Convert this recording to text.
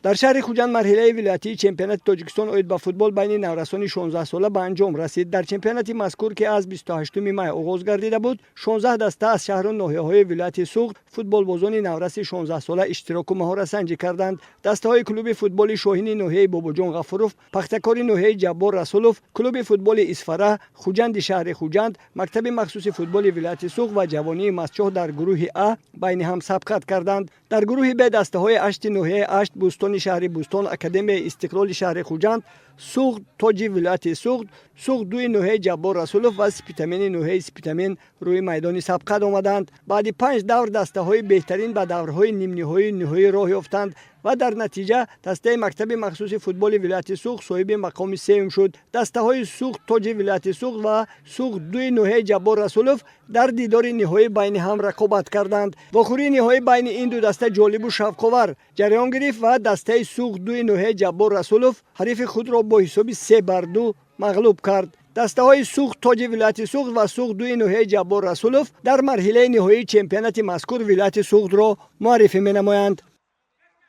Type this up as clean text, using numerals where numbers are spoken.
در شهر خوجند مرحله ولایتی چمپیونات تاجیکستان اوید با فوتبال بین نورسان 16 ساله به انجام رسید. در چمپیونات مذکور که از 28 می آغاز گردیده بود، 16 دسته از شهر و ناحیه‌های ولایت سوخت فوتبال بازان نورس 16 ساله اشتراک و مهارت سنجی کردند. دسته‌های کلوب فوتبال شاهین ناحیه باباجان غفوروف، پختکاری ناحیه جبار رسولوف، کلوب فوتبال اسفره، خوجند شهر خوجند، مکتب مخصوص فوتبال ولایت سوخت و جوانی مسچاه در گروه ا بین هم سبقت کردند. در گروه ب دسته‌های اشت ناحیه اشت، بوستان شهر بوستان، اکادمی استقلال شهر خوجند، سوخت تاجی ولایت سوخت، سوخت دوی ناحیه جبار رسولوف و سپیتامین ناحیه سپیتامین روی میدان سبقت آمدند. بعد 5 دور دسته‌های بهترین به دورهای نیم نهایی راه یافتند و در نتیجه دسته مکتب مخصوص فوتبال ولایت سوخت صاحب مقام سوم شد. دسته‌های سوخت تاجی ولایت سوخت و سوخت دوی ناحیه جبار رسولوف در دیدار نهایی بین هم رقابت کردند. واخوری نهایی بین این دو دسته جالب و شوق‌آور جریان گرفت و دسته سوخت دوی ناحیه جبار رسولوف حریف خود را با حساب 3-2 مغلوب کرد. دسته‌های سوخت تاج ولایت سوخت و سوخت دوی ناحیه جبار رسولوف در مرحله نهایی چمپیونات مذکور ولایت سوخت را معرفی می‌نمایند.